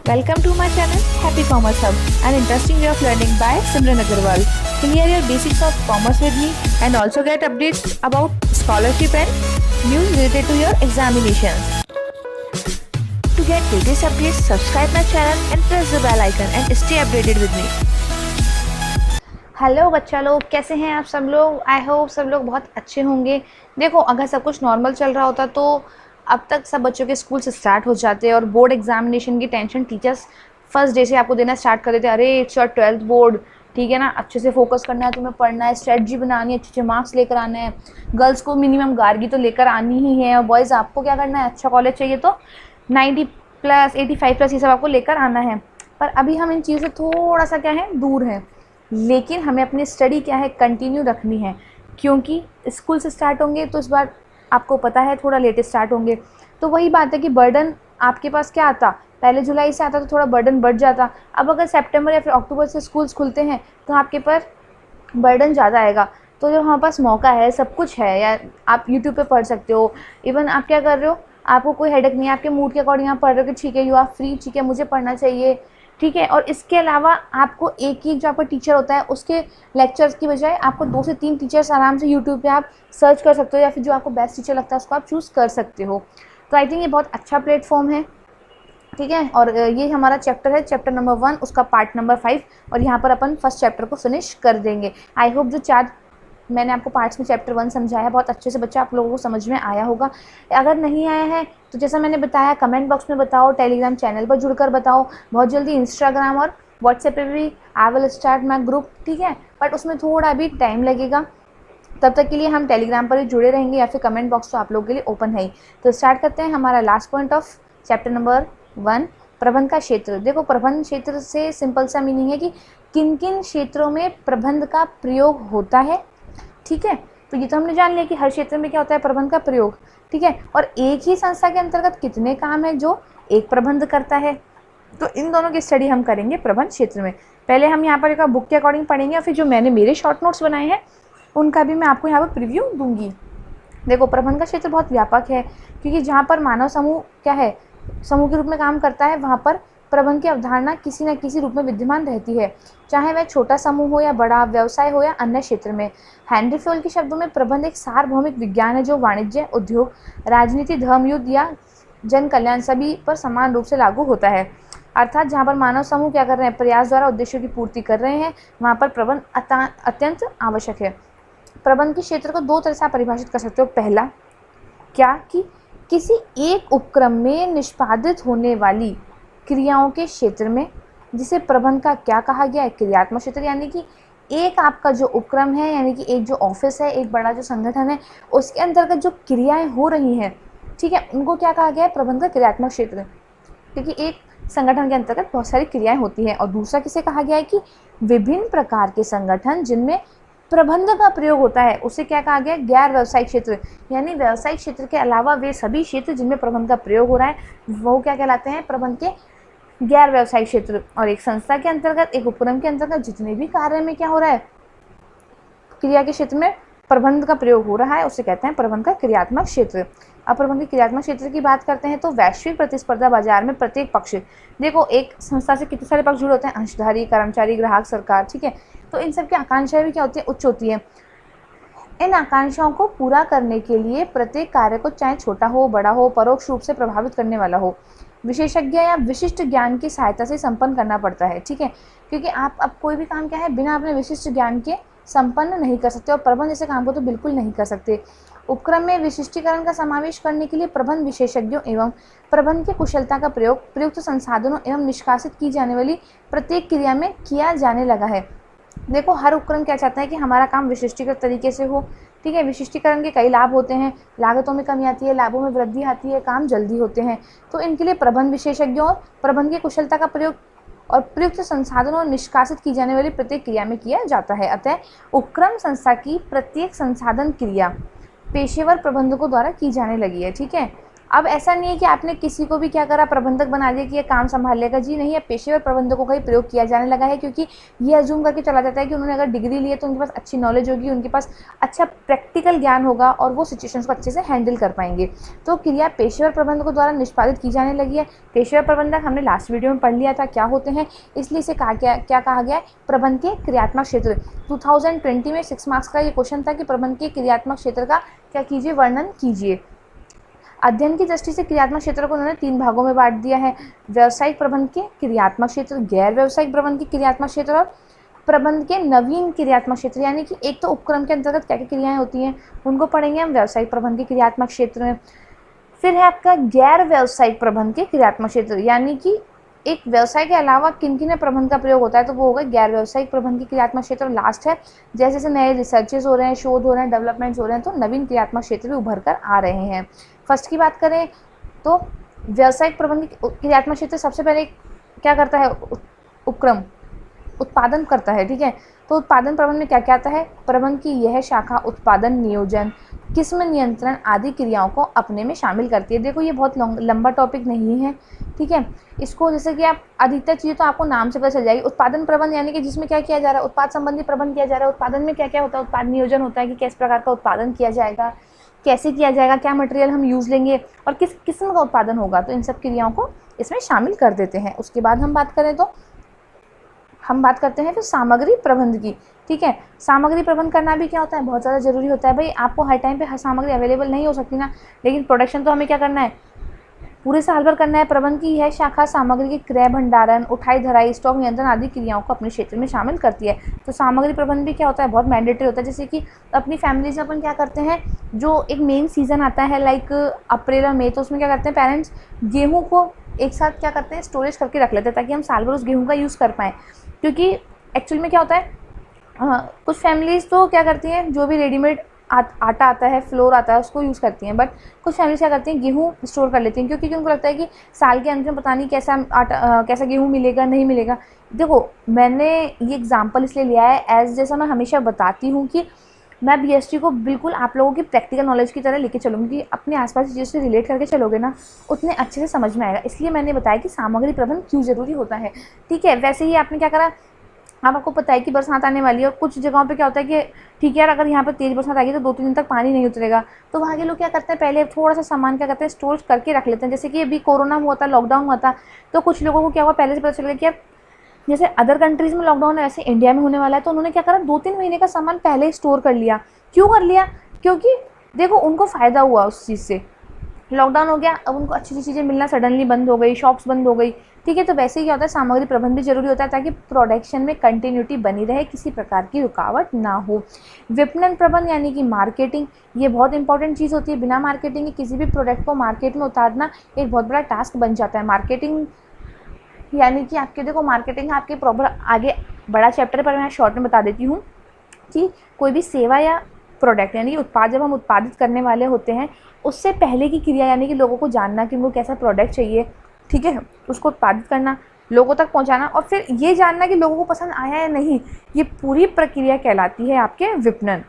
Welcome to my channel Happy Commerce Hub, an interesting way of learning by Simran Agarwal. Clear your basics of commerce with me and also get updates about scholarship and news related to your examinations. To get latest updates, subscribe my channel and press the bell icon and stay updated with me. Hello बच्चा लोग, कैसे हैं आप सब लोग। I hope सब लोग बहुत अच्छे होंगे। देखो, अगर सब कुछ नॉर्मल चल रहा होता तो अब तक सब बच्चों के स्कूल से स्टार्ट हो जाते और बोर्ड एग्जामिनेशन की टेंशन टीचर्स फर्स्ट डे से आपको देना स्टार्ट कर देते। अरे इट्स योर 12th बोर्ड, ठीक है ना, अच्छे से फोकस करना है, तुम्हें पढ़ना है, स्ट्रेटजी बनानी है, अच्छे अच्छे मार्क्स लेकर आने हैं। गर्ल्स को मिनिमम गार्गी तो लेकर आनी ही है और बॉयज़ आपको क्या करना है, अच्छा कॉलेज चाहिए तो 90+, 85+ ये सब आपको लेकर आना है। पर अभी हम इन चीज़ों से थोड़ा सा क्या है, दूर हैं, लेकिन हमें अपनी स्टडी क्या है, कंटिन्यू रखनी है, क्योंकि स्कूल से स्टार्ट होंगे तो इस बार आपको पता है थोड़ा लेट स्टार्ट होंगे। तो वही बात है कि बर्डन आपके पास क्या आता, पहले जुलाई से आता तो थोड़ा बर्डन बढ़ जाता। अब अगर सितंबर या फिर अक्टूबर से स्कूल्स खुलते हैं तो आपके पर बर्डन ज़्यादा आएगा। तो जो हमारे पास मौका है, सब कुछ है, या आप यूट्यूब पे पढ़ सकते हो। इवन आप क्या कर रहे हो, आपको कोई हेडेक नहीं है, आपके मूड के अकॉर्डिंग आप पढ़ रहे हो कि ठीक है, यू आर फ्री, ठीक है, मुझे पढ़ना चाहिए, ठीक है। और इसके अलावा आपको एक जो आपका टीचर होता है उसके लेक्चर्स की बजाय आपको 2 से 3 टीचर्स आराम से यूट्यूब पे आप सर्च कर सकते हो, या फिर जो आपको बेस्ट टीचर लगता है उसको आप चूज़ कर सकते हो। तो आई थिंक ये बहुत अच्छा प्लेटफॉर्म है, ठीक है। और ये हमारा चैप्टर है, चैप्टर नंबर 1, उसका पार्ट नंबर 5, और यहाँ पर अपन फर्स्ट चैप्टर को फिनिश कर देंगे। आई होप जो 4 मैंने आपको पार्ट्स में चैप्टर 1 समझाया बहुत अच्छे से बच्चा आप लोगों को समझ में आया होगा। अगर नहीं आया है तो जैसा मैंने बताया कमेंट बॉक्स में बताओ, टेलीग्राम चैनल पर जुड़कर बताओ, बहुत जल्दी इंस्टाग्राम और व्हाट्सएप पे भी I will start my group, ठीक है। बट उसमें थोड़ा भी टाइम लगेगा, तब तक के लिए हम टेलीग्राम पर ही जुड़े रहेंगे, या फिर कमेंट बॉक्स तो आप लोगों के लिए ओपन है ही। तो स्टार्ट करते हैं हमारा last point of chapter number 1, प्रबंध का क्षेत्र। देखो, प्रबंध क्षेत्र से सिंपल सा मीनिंग है कि किन किन क्षेत्रों में प्रबंध का प्रयोग होता है, ठीक है। तो ये तो हमने जान लिया कि हर क्षेत्र में क्या होता है, प्रबंध का प्रयोग, ठीक है। और एक ही संस्था के अंतर्गत कितने काम है जो एक प्रबंध करता है, तो इन दोनों की स्टडी हम करेंगे प्रबंध क्षेत्र में। पहले हम यहाँ पर एक बुक के अकॉर्डिंग पढ़ेंगे, और फिर जो मैंने मेरे शॉर्ट नोट्स बनाए हैं उनका भी मैं आपको यहाँ पर प्रीव्यू दूंगी। देखो, प्रबंध का क्षेत्र बहुत व्यापक है, क्योंकि जहाँ पर मानव समूह क्या है, समूह के रूप में काम करता है, वहाँ पर प्रबंध की अवधारणा किसी न किसी रूप में विद्यमान रहती है, चाहे वह छोटा समूह हो या बड़ा, व्यवसाय हो या अन्य क्षेत्र में। हेनरी फ्योल के शब्दों में प्रबंध एक सार्वभौमिक विज्ञान है जो वाणिज्य, उद्योग, राजनीति, धर्म, युद्ध या जन कल्याण सभी पर समान रूप से लागू होता है। अर्थात जहाँ पर मानव समूह क्या कर रहे हैं, प्रयास द्वारा उद्देश्यों की पूर्ति कर रहे हैं, वहाँ पर प्रबंध अत्यंत आवश्यक है। प्रबंध के क्षेत्र को 2 तरह से आप परिभाषित कर सकते हो। पहला क्या कि किसी एक उपक्रम में निष्पादित होने वाली क्रियाओं के क्षेत्र में, जिसे प्रबंध का क्या कहा गया है, क्रियात्मक क्षेत्र, यानी कि एक आपका जो उपक्रम है, यानी कि एक जो ऑफिस है, एक बड़ा जो संगठन है, उसके अंतर्गत जो क्रियाएं हो रही हैं, ठीक है, उनको क्या कहा गया है, प्रबंध का क्रियात्मक क्षेत्र। क्योंकि एक संगठन के अंतर्गत बहुत सारी क्रियाएं होती हैं। और दूसरा किसे कहा गया है कि विभिन्न प्रकार के संगठन जिनमें प्रबंध का प्रयोग होता है, उसे क्या कहा गया है, गैर व्यावसायिक क्षेत्र। यानी व्यावसायिक क्षेत्र के अलावा वे सभी क्षेत्र जिनमें प्रबंध का प्रयोग हो रहा है वो क्या कहलाते हैं, प्रबंध के गैर व्यावसायिक क्षेत्र। और एक संस्था के अंतर्गत, एक उपक्रम के अंतर्गत जितने भी कार्य में क्या हो रहा है, क्रिया के क्षेत्र में प्रबंध का प्रयोग हो रहा है, उसे कहते हैं प्रबंध का क्रियात्मक क्षेत्र। अब प्रबंध के क्रियात्मक क्षेत्र की बात करते हैं तो वैश्विक प्रतिस्पर्धा बाजार में प्रत्येक पक्ष, देखो एक संस्था से कितने सारे पक्ष जुड़े होते हैं, अंशधारी, कर्मचारी, ग्राहक, सरकार, ठीक है। तो इन सब की आकांक्षाएं भी क्या होती है, उच्च होती है। इन आकांक्षाओं को पूरा करने के लिए प्रत्येक कार्य को, चाहे छोटा हो बड़ा हो, परोक्ष रूप से प्रभावित करने वाला हो, विशेषज्ञ या विशिष्ट ज्ञान की सहायता से संपन्न करना पड़ता है, ठीक है। क्योंकि आप अब कोई भी काम क्या है, बिना अपने विशिष्ट ज्ञान के संपन्न नहीं कर सकते, और प्रबंध जैसे काम को तो बिल्कुल नहीं कर सकते। उपक्रम में विशिष्टीकरण का समावेश करने के लिए प्रबंध विशेषज्ञों एवं प्रबंध की कुशलता का प्रयोग प्रयुक्त संसाधनों एवं निष्कासित की जाने वाली प्रत्येक क्रिया में किया जाने लगा है। देखो, हर उपक्रम क्या चाहता है कि हमारा काम विशिष्टीकृत तरीके से हो, ठीक है। विशिष्टीकरण के कई लाभ होते हैं, लागतों में कमी आती है, लाभों में वृद्धि आती है, काम जल्दी होते हैं। तो इनके लिए प्रबंध विशेषज्ञों और प्रबंध की कुशलता का प्रयोग और प्रयुक्त संसाधनों और निष्कासित की जाने वाली प्रत्येक क्रिया में किया जाता है। अतः उपक्रम संस्था की प्रत्येक संसाधन क्रिया पेशेवर प्रबंधकों द्वारा की जाने लगी है, ठीक है। अब ऐसा नहीं है कि आपने किसी को भी क्या करा, प्रबंधक बना दिया कि ये काम संभाल लेगा, जी नहीं, अब पेशेवर प्रबंधकों का ही प्रयोग किया जाने लगा है, क्योंकि ये अज्यूम करके चला जाता है कि उन्होंने अगर डिग्री ली है तो उनके पास अच्छी नॉलेज होगी, उनके पास अच्छा प्रैक्टिकल ज्ञान होगा और वो सिचुएशंस को अच्छे से हैंडल कर पाएंगे। तो क्रिया पेशेवर प्रबंधकों द्वारा निष्पादित की जाने लगी है। पेशेवर प्रबंधक हमने लास्ट वीडियो में पढ़ लिया था क्या होते हैं, इसलिए इसे क्या कहा गया है, प्रबंध के क्रियात्मक क्षेत्र। 2020 में 6 मार्क्स का ये क्वेश्चन था कि प्रबंध के क्रियात्मक क्षेत्र का क्या कीजिए, वर्णन कीजिए। अध्ययन की दृष्टि से क्रियात्मक क्षेत्र को उन्होंने 3 भागों में बांट दिया है, व्यावसायिक प्रबंध के क्रियात्मक क्षेत्र, गैर व्यावसायिक प्रबंध के क्रियात्मक क्षेत्र और प्रबंध के नवीन क्रियात्मक क्षेत्र। यानी कि एक तो उपक्रम के अंतर्गत क्या क्या क्रियाएं होती हैं उनको पढ़ेंगे हम व्यावसायिक प्रबंध के क्रियात्मक क्षेत्र में। फिर है आपका गैर व्यावसायिक प्रबंध के क्रियात्मक क्षेत्र, यानी कि एक व्यवसाय के अलावा किन किन में प्रबंध का प्रयोग होता है, तो वो होगा गैर व्यवसायिक प्रबंध के क्रियात्मक क्षेत्र। लास्ट है जैसे जैसे नए रिसर्चेस हो रहे हैं, शोध हो रहे हैं, डेवलपमेंट्स हो रहे हैं, तो नवीन क्रियात्मक क्षेत्र भी उभर कर आ रहे हैं। फर्स्ट की बात करें तो व्यावसायिक प्रबंध क्रियात्मक क्षेत्र सबसे पहले क्या करता है, उपक्रम उत्पादन करता है, ठीक है। तो उत्पादन प्रबंध में क्या क्या आता है, प्रबंध की यह शाखा उत्पादन, नियोजन, किस्म नियंत्रण आदि क्रियाओं को अपने में शामिल करती है। देखो ये बहुत लंबा टॉपिक नहीं है, ठीक है। इसको जैसे कि आप अधिकतर चीज़ें तो आपको नाम से पता चल जाएगी। उत्पादन प्रबंध यानी कि जिसमें क्या किया जा रहा है, उत्पाद संबंधी प्रबंध किया जा रहा है। उत्पादन में क्या क्या होता है, उत्पाद नियोजन होता है कि किस प्रकार का उत्पादन किया जाएगा, कैसे किया जाएगा, क्या मटेरियल हम यूज़ लेंगे और किस किस्म का उत्पादन होगा, तो इन सब क्रियाओं को इसमें शामिल कर देते हैं। उसके बाद हम बात करें तो हम बात करते हैं फिर सामग्री प्रबंध की, ठीक है। सामग्री प्रबंध करना भी क्या होता है, बहुत ज़्यादा ज़रूरी होता है। भाई आपको हर टाइम पे हर सामग्री अवेलेबल नहीं हो सकती ना, लेकिन प्रोडक्शन तो हमें क्या करना है, पूरे साल भर करना है। प्रबंध की यह शाखा सामग्री के क्रय, भंडारण, उठाई धराई, स्टॉक नियंत्रण आदि क्रियाओं को अपने क्षेत्र में शामिल करती है। तो सामग्री प्रबंध भी क्या होता है, बहुत मैंडेटरी होता है। जैसे कि अपनी फैमिलीज में अपन क्या करते हैं, जो एक मेन सीज़न आता है लाइक अप्रैल और मई, तो उसमें क्या करते हैं पेरेंट्स, गेहूँ को एक साथ क्या करते हैं, स्टोरेज करके रख लेते हैं ताकि हम साल भर उस गेहूँ का यूज़ कर पाएँ। क्योंकि एक्चुअल में क्या होता है, कुछ फैमिलीज़ तो क्या करती हैं, जो भी रेडीमेड आटा आता है, फ्लोर आता है, उसको यूज़ करती हैं। बट कुछ फैमिलीज क्या करती हैं, गेहूँ स्टोर कर लेती हैं, क्योंकि उनको लगता है कि साल के अंत में पता नहीं कैसा आटा कैसा गेहूँ मिलेगा, नहीं मिलेगा। देखो मैंने ये एग्जांपल इसलिए लिया है एज, जैसा मैं हमेशा बताती हूँ कि मैं बीएसटी को बिल्कुल आप लोगों की प्रैक्टिकल नॉलेज की तरह लेके चलूँगी। अपने आसपास की चीज़ों से रिलेट करके चलोगे ना, उतने अच्छे से समझ में आएगा। इसलिए मैंने बताया कि सामग्री प्रबंध क्यों ज़रूरी होता है, ठीक है। वैसे ही आपने क्या करा, आपको पता है कि बरसात आने वाली है और कुछ जगहों पे क्या होता है कि ठीक है यार, अगर यहाँ पर तेज़ बरसात आएगी तो 2-3 दिन तक पानी नहीं उतरेगा, तो वहाँ के लोग क्या करते हैं, पहले थोड़ा सा सामान क्या करते हैं, स्टोर करके रख लेते हैं। जैसे कि अभी कोरोना हुआ था, लॉकडाउन हुआ था, तो कुछ लोगों को क्या हुआ, पहले से पता चल गया कि यार जैसे अदर कंट्रीज़ में लॉकडाउन है, ऐसे इंडिया में होने वाला है, तो उन्होंने क्या करा, 2-3 महीने का सामान पहले ही स्टोर कर लिया। क्यों कर लिया, क्योंकि देखो उनको फ़ायदा हुआ उस चीज़ से। लॉकडाउन हो गया, अब उनको अच्छी चीज़ें मिलना सडनली बंद हो गई, शॉप्स बंद हो गई, ठीक है। तो वैसे ही क्या होता है, सामग्री प्रबंध भी जरूरी होता है ताकि प्रोडक्शन में कंटिन्यूटी बनी रहे, किसी प्रकार की रुकावट ना हो। विपणन प्रबंध यानी कि मार्केटिंग, ये बहुत इंपॉर्टेंट चीज़ होती है। बिना मार्केटिंग के किसी भी प्रोडक्ट को मार्केट में उतारना एक बहुत बड़ा टास्क बन जाता है। मार्केटिंग यानी कि आपके देखो, मार्केटिंग आपके प्रॉपर आगे बड़ा चैप्टर पर मैं शॉर्ट में बता देती हूँ कि कोई भी सेवा या प्रोडक्ट यानी कि उत्पाद जब हम उत्पादित करने वाले होते हैं, उससे पहले की क्रिया यानी कि लोगों को जानना कि उनको कैसा प्रोडक्ट चाहिए, ठीक है, उसको उत्पादित करना, लोगों तक पहुंचाना और फिर ये जानना कि लोगों को पसंद आया या नहीं, ये पूरी प्रक्रिया कहलाती है आपके विपणन।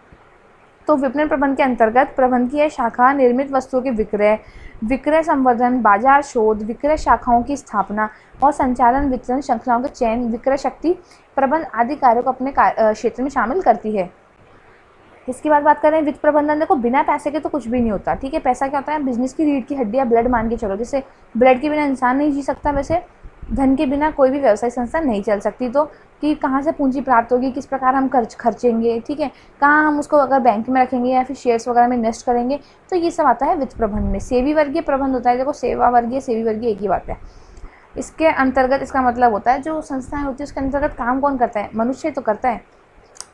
तो विपणन प्रबंध के अंतर्गत प्रबंध की यह शाखा निर्मित वस्तुओं के विक्रय, विक्रय संवर्धन, बाजार शोध, विक्रय शाखाओं की स्थापना और संचालन, वितरण श्रृंखलाओं के चयन, विक्रय शक्ति प्रबंध आदि कार्यों को अपने क्षेत्र में शामिल करती है। इसके बाद बात करें वित्त प्रबंधन। देखो बिना पैसे के तो कुछ भी नहीं होता, ठीक है। पैसा क्या होता है, बिजनेस की रीढ़ की हड्डी या ब्लड मान के चलो। जैसे ब्लड के बिना इंसान नहीं जी सकता, वैसे धन के बिना कोई भी व्यवसाय संस्था नहीं चल सकती। तो कि कहाँ से पूंजी प्राप्त होगी, किस प्रकार हम खर्चेंगे, ठीक है, कहाँ हम उसको अगर बैंक में रखेंगे या फिर शेयर्स वगैरह में इन्वेस्ट करेंगे, तो ये सब आता है वित्त प्रबंध में। सेवी वर्गीय प्रबंध होता है, देखो सेवा वर्गीय सेवी वर्गीय एक ही बात है। इसके अंतर्गत इसका मतलब होता है जो संस्थाएं होती है उसके अंतर्गत काम कौन करता है, मनुष्य तो करता है,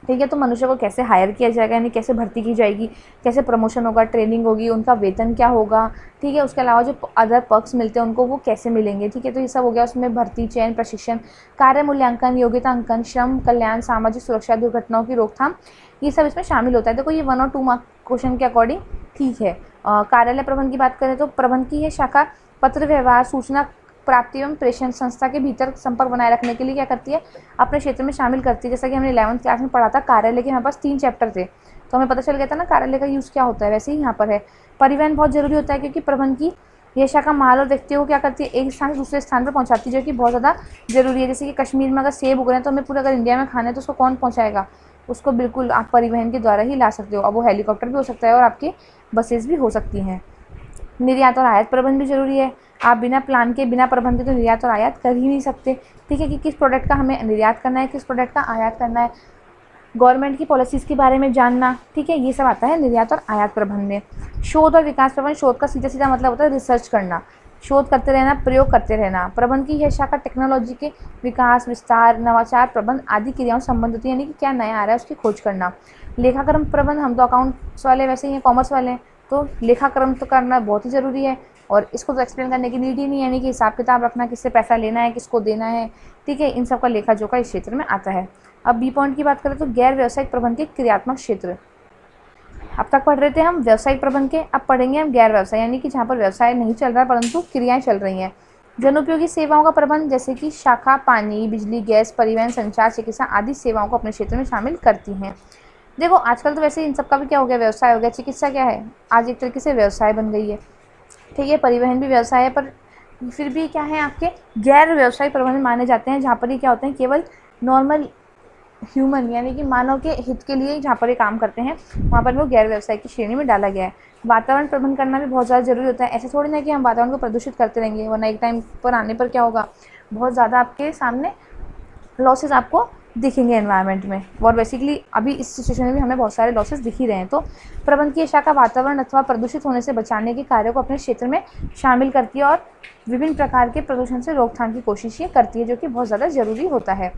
ठीक है। तो मनुष्य को कैसे हायर किया जाएगा, यानी कैसे भर्ती की जाएगी, कैसे प्रमोशन होगा, ट्रेनिंग होगी, उनका वेतन क्या होगा, ठीक है। उसके अलावा जो अदर पर्क्स मिलते हैं उनको वो कैसे मिलेंगे, ठीक है। तो ये सब हो गया उसमें भर्ती, चयन, प्रशिक्षण, कार्य मूल्यांकन, योग्यता अंकन, श्रम कल्याण, सामाजिक सुरक्षा, दुर्घटनाओं की रोकथाम, ये सब इसमें शामिल होता है। देखो ये 1 और 2 मार्क क्वेश्चन के अकॉर्डिंग ठीक है। कार्यालय प्रबंध की बात करें तो प्रबंध की है शाखा पत्र व्यवहार, सूचना प्राप्ति एवं प्रेषण, संस्था के भीतर संपर्क बनाए रखने के लिए क्या करती है, अपने क्षेत्र में शामिल करती है। जैसा कि हमने 11वीं क्लास में पढ़ा था, कार्यालय के हमारे पास 3 चैप्टर थे, तो हमें पता चल गया था ना कार्यालय का यूज़ क्या होता है। वैसे ही यहाँ पर है। परिवहन बहुत जरूरी होता है क्योंकि प्रबंध की यह शाखा माल और व्यक्तियों को क्या करती है, एक स्थान से दूसरे स्थान पर पहुंचाती है, जो कि बहुत ज़्यादा जरूरी है। जैसे कि कश्मीर में अगर सेब उग रहे हैं तो हमें पूरे अगर इंडिया में खाना है तो उसको कौन पहुंचाएगा, उसको बिल्कुल आप परिवहन के द्वारा ही ला सकते हो। अब वो हेलीकॉप्टर भी हो सकता है और आपकी बसेस भी हो सकती हैं। निर्यात और आयात प्रबंध भी जरूरी है। आप बिना प्लान के, बिना प्रबंध के तो निर्यात और आयात कर ही नहीं सकते, ठीक है, कि किस प्रोडक्ट का हमें निर्यात करना है, किस प्रोडक्ट का आयात करना है, गवर्नमेंट की पॉलिसीज़ के बारे में जानना, ठीक है, ये सब आता है निर्यात और आयात प्रबंध में। शोध और विकास प्रबंध, शोध का सीधा सीधा मतलब होता है रिसर्च करना, शोध करते रहना, प्रयोग करते रहना। प्रबंध की यह शाखा टेक्नोलॉजी के विकास, विस्तार, नवाचार, प्रबंध आदि क्रियाओं से संबंधित होती है, यानी कि क्या नया आ रहा है उसकी खोज करना। लेखाक्रम प्रबंध, हम तो अकाउंट्स वाले वैसे ही हैं, कॉमर्स वाले हैं, तो लेखाक्रम तो करना बहुत ही ज़रूरी है और इसको तो एक्सप्लेन करने की नीड ही नहीं है, यानी कि हिसाब किताब रखना, किससे पैसा लेना है, किसको देना है, ठीक है, इन सब का लेखा जोखा इस क्षेत्र में आता है। अब बी पॉइंट की बात करें तो गैर व्यावसायिक प्रबंध के क्रियात्मक क्षेत्र। अब तक पढ़ रहे थे हम व्यावसायिक प्रबंध के, अब पढ़ेंगे हम गैर व्यवसाय, यानी कि जहाँ पर व्यवसाय नहीं चल रहा परंतु क्रियाएं चल रही हैं। जनोपयोगी सेवाओं का प्रबंध, जैसे कि शाखा पानी, बिजली, गैस, परिवहन, संचार, चिकित्सा आदि सेवाओं को अपने क्षेत्र में शामिल करती हैं। देखो आजकल तो वैसे इन सब का भी क्या हो गया, व्यवसाय हो गया। चिकित्सा क्या है, आज एक तरीके से व्यवसाय बन गई है, ठीक है। परिवहन भी व्यवसाय है, पर फिर भी क्या है, आपके गैर व्यवसायिक प्रबंध माने जाते हैं, जहाँ पर ये क्या होते हैं, केवल नॉर्मल ह्यूमन यानी कि मानव के हित के लिए जहाँ पर ये काम करते हैं, वहाँ पर वो गैर व्यवसायिक की श्रेणी में डाला गया है। वातावरण प्रबंध करना भी बहुत ज़्यादा जरूरी होता है। ऐसे थोड़ी ना कि हम वातावरण को प्रदूषित करते रहेंगे, वरना एक टाइम पर आने पर क्या होगा, बहुत ज़्यादा आपके सामने लॉसेस आपको दिखेंगे एनवायरनमेंट में, और बेसिकली अभी इस सिचुएशन में भी हमें बहुत सारे लॉसेस दिख ही रहे हैं। तो प्रबंध की शाखा वातावरण अथवा प्रदूषित होने से बचाने के कार्यों को अपने क्षेत्र में शामिल करती है और विभिन्न प्रकार के प्रदूषण से रोकथाम की कोशिश ये करती है, जो कि बहुत ज़्यादा ज़रूरी होता है।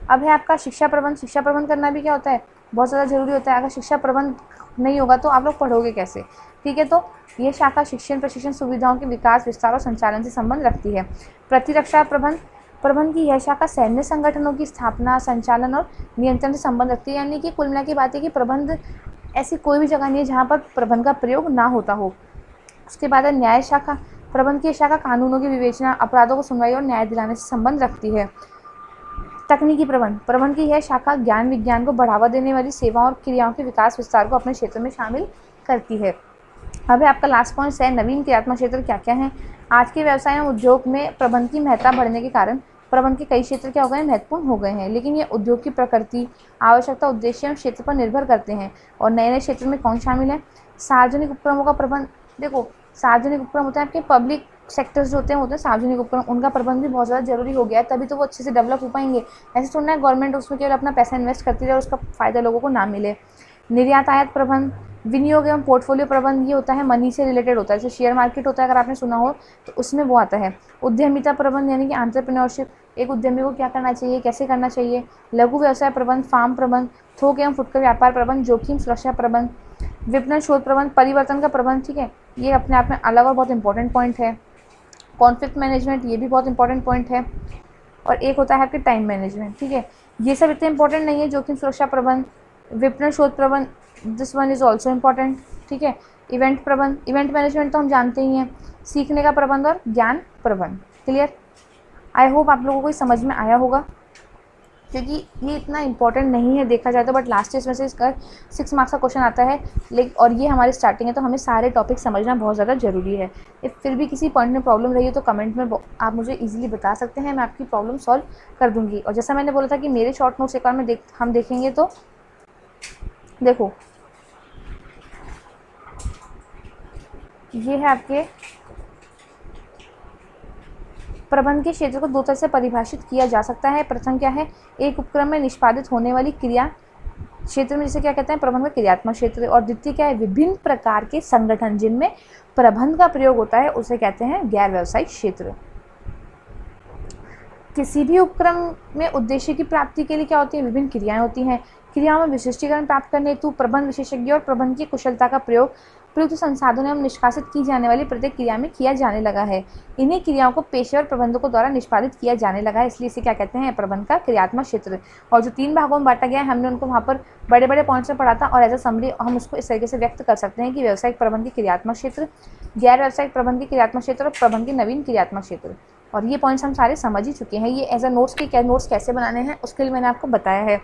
अब है आपका शिक्षा प्रबंध। शिक्षा प्रबंध करना भी क्या होता है, बहुत ज़्यादा ज़रूरी होता है। अगर शिक्षा प्रबंध नहीं होगा तो आप लोग पढ़ोगे कैसे, ठीक है। तो ये शाखा शिक्षण, प्रशिक्षण सुविधाओं के विकास, विस्तार और संचालन से संबंध रखती है। प्रतिरक्षा प्रबंध, प्रबंध की यह शाखा सैन्य संगठनों की स्थापना, संचालन और नियंत्रण से संबंध रखती है, यानी कि कुल मिला की बात है कि प्रबंध ऐसी कोई भी जगह नहीं है जहाँ पर प्रबंध का प्रयोग ना होता हो। उसके बाद है न्याय शाखा। प्रबंध की शाखा कानूनों की विवेचना, अपराधों को सुनवाई और न्याय दिलाने से संबंध रखती है। तकनीकी प्रबंध, प्रबंध की यह शाखा ज्ञान विज्ञान को बढ़ावा देने वाली सेवाओं और क्रियाओं के विकास विस्तार को अपने क्षेत्र में शामिल करती है। अब है आपका लास्ट पॉइंट है नवीन क्रियात्मक क्षेत्र क्या क्या है। आज के व्यवसाय और उद्योग में प्रबंध की महत्ता बढ़ने के कारण प्रबंध के कई क्षेत्र क्या हो गए हैं, महत्वपूर्ण हो गए हैं, लेकिन ये उद्योग की प्रकृति, आवश्यकता, उद्देश्य एवं क्षेत्र पर निर्भर करते हैं। और नए नए क्षेत्र में कौन शामिल है, सार्वजनिक उपक्रमों का प्रबंध। देखो सार्वजनिक उपक्रम होते हैं आपके पब्लिक सेक्टर्स जो होते हैं सार्वजनिक उपक्रम, उनका प्रबंध भी बहुत ज़्यादा जरूरी हो गया है, तभी तो वो अच्छे से डेवलप हो पाएंगे। ऐसे थोड़ा ना गवर्नमेंट उसमें केवल अपना पैसा इन्वेस्ट करती रहे और उसका फायदा लोगों को ना मिले। निर्यात आयात प्रबंध, विनियोग एवं पोर्टफोलियो प्रबंध, ये होता है मनी से रिलेटेड होता है, जैसे शेयर मार्केट होता है, अगर आपने सुना हो तो उसमें वो आता है। उद्यमिता प्रबंध यानी कि एंटरप्रेन्योरशिप, एक उद्यमी को क्या करना चाहिए, कैसे करना चाहिए। लघु व्यवसाय प्रबंध, फार्म प्रबंध, थोक एवं फुटकर व्यापार प्रबंध, जोखिम सुरक्षा प्रबंध, विपणन शोध प्रबंध, परिवर्तन का प्रबंध, ठीक है, ये अपने आप में अलग और बहुत इंपॉर्टेंट पॉइंट है। कॉन्फ्लिक्ट मैनेजमेंट, ये भी बहुत इंपॉर्टेंट पॉइंट है। और एक होता है आपके टाइम मैनेजमेंट, ठीक है, ये सब इतने इंपॉर्टेंट नहीं है। जोखिम सुरक्षा प्रबंध, विपणन शोध प्रबंध, this one is also important, ठीक है। इवेंट प्रबंध, इवेंट मैनेजमेंट तो हम जानते ही हैं। सीखने का प्रबंध और ज्ञान प्रबंध। क्लियर, आई होप आप लोगों को समझ में आया होगा, क्योंकि ये इतना इंपॉर्टेंट नहीं है देखा जाए तो, बट लास्ट टेस्ट में से इसका 6 मार्क्स का क्वेश्चन आता है, लेकिन और ये हमारी स्टार्टिंग है तो हमें सारे टॉपिक समझना बहुत ज़्यादा जरूरी है। इफ फिर भी किसी पॉइंट में प्रॉब्लम रही है तो कमेंट में आप मुझे इजीली बता सकते हैं, मैं आपकी प्रॉब्लम सॉल्व कर दूंगी। और जैसा मैंने बोला था कि मेरे शॉर्ट नोट्स एक बार में हम देखेंगे तो देखो ये है आपके प्रबंध के क्षेत्र को दो तरह से परिभाषित किया जा सकता है। प्रथम क्या है, एक उपक्रम में निष्पादित होने वाली क्रिया क्षेत्र में जिसे क्या कहते हैं, प्रबंध का क्रियात्मक क्षेत्र। और द्वितीय क्या है, विभिन्न प्रकार के संगठन जिनमें प्रबंध का प्रयोग होता है उसे कहते हैं गैर व्यावसायिक क्षेत्र। किसी भी उपक्रम में उद्देश्य की प्राप्ति के लिए क्या होती है, विभिन्न क्रियाएं होती हैं। क्रियाओं में विशिष्टीकरण प्राप्त करने हेतु प्रबंध विशेषज्ञ और प्रबंध की कुशलता का प्रयोग प्रयुक्त संसाधनों एवं निष्कासित की जाने वाली प्रत्येक क्रिया में किया जाने लगा है। इन्हीं क्रियाओं को पेशेवर प्रबंधकों द्वारा निष्पादित किया जाने लगा है, इसलिए इसे क्या कहते हैं, प्रबंध का क्रियात्मक क्षेत्र। और जो 3 भागों में बांटा गया है, हमने उनको वहाँ पर बड़े बड़े पॉइंट्स में पढ़ा था, और एज अ समरी हम उसको इस तरीके से व्यक्त कर सकते हैं कि व्यावसायिक प्रबंध के क्रियात्मक क्षेत्र, गैर व्यावसायिक प्रबंध के क्रियात्मक क्षेत्र और प्रबंध के नवीन क्रियात्मक क्षेत्र। और ये पॉइंट्स हम सारे समझ ही चुके हैं। ये एज अ नोट्स के नोट्स कैसे बनाने हैं उसके लिए मैंने आपको बताया है।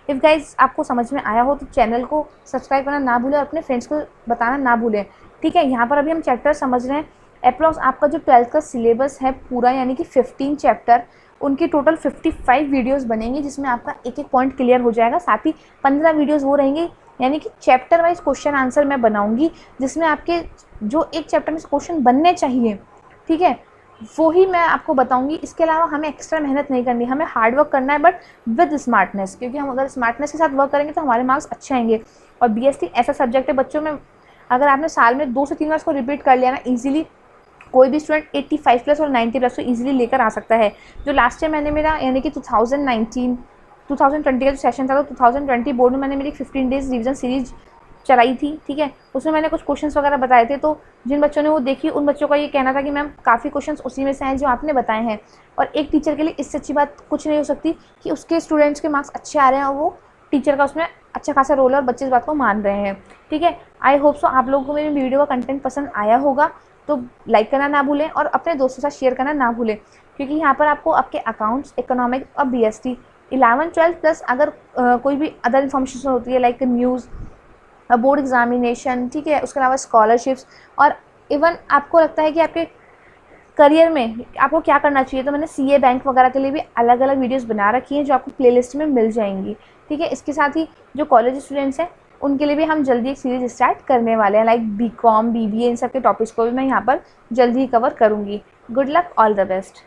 इफ़ गाइज आपको समझ में आया हो तो चैनल को सब्सक्राइब करना ना भूलें और अपने फ्रेंड्स को बताना ना भूलें, ठीक है। यहाँ पर अभी हम चैप्टर समझ रहे हैं अप्रॉक्स आपका जो 12th का सिलेबस है पूरा, यानी कि 15 चैप्टर, उनकी टोटल 55 वीडियोस बनेंगी, जिसमें आपका एक एक पॉइंट क्लियर हो जाएगा। साथ ही 15 वीडियोस वो रहेंगे, यानी कि चैप्टर वाइज क्वेश्चन आंसर मैं बनाऊंगी, जिसमें आपके जो एक चैप्टर में से क्वेश्चन बनने चाहिए, ठीक है, वो ही मैं आपको बताऊंगी। इसके अलावा हमें एक्स्ट्रा मेहनत नहीं करनी, हमें हार्ड वर्क करना है, बट विद स्मार्टनेस, क्योंकि हम अगर स्मार्टनेस के साथ वर्क करेंगे तो हमारे मार्क्स अच्छे आएंगे। और बीएसटी ऐसा सब्जेक्ट है बच्चों में, अगर आपने साल में 2 से 3 बार इसको रिपीट कर लिया ना, ईजिली कोई भी स्टूडेंट 85 प्लस और 90 प्लस तो ईजिली लेकर आ सकता है। जो लास्ट ईयर मैंने मेरा, यानी कि 2020 का जो सेशन था, तो 2020 बोर्ड में मैंने मेरी 15 डेज रिवीजन सीरीज चलाई थी, ठीक है। उसमें मैंने कुछ क्वेश्चंस वगैरह बताए थे, तो जिन बच्चों ने वो देखी उन बच्चों का ये कहना था कि मैम काफ़ी क्वेश्चंस उसी में से हैं जो आपने बताए हैं। और एक टीचर के लिए इससे अच्छी बात कुछ नहीं हो सकती कि उसके स्टूडेंट्स के मार्क्स अच्छे आ रहे हैं और वो टीचर का उसमें अच्छा खासा रोल है और बच्चे इस बात को मान रहे हैं, ठीक है। आई होप सो आप लोगों को मेरी वीडियो का कंटेंट पसंद आया होगा, तो लाइक करना ना भूलें और अपने दोस्तों के साथ शेयर करना ना भूलें, क्योंकि यहाँ पर आपको आपके अकाउंट्स, इकोनॉमिक और बीएसटी 11, 12 प्लस अगर कोई भी अदर इन्फॉर्मेशन होती है लाइक न्यूज़, बोर्ड एग्जामिनेशन, ठीक है, उसके अलावा स्कॉलरशिप्स, और इवन आपको लगता है कि आपके करियर में आपको क्या करना चाहिए, तो मैंने सीए, बैंक वगैरह के लिए भी अलग अलग वीडियोस बना रखी हैं जो आपको प्लेलिस्ट में मिल जाएंगी, ठीक है। इसके साथ ही जो कॉलेज स्टूडेंट्स हैं उनके लिए भी हम जल्दी एक सीरीज स्टार्ट करने वाले हैं, लाइक बीकॉम, बीबीए, इन सब के टॉपिक्स को भी मैं यहाँ पर जल्दी ही कवर करूँगी। Good luck, all the best.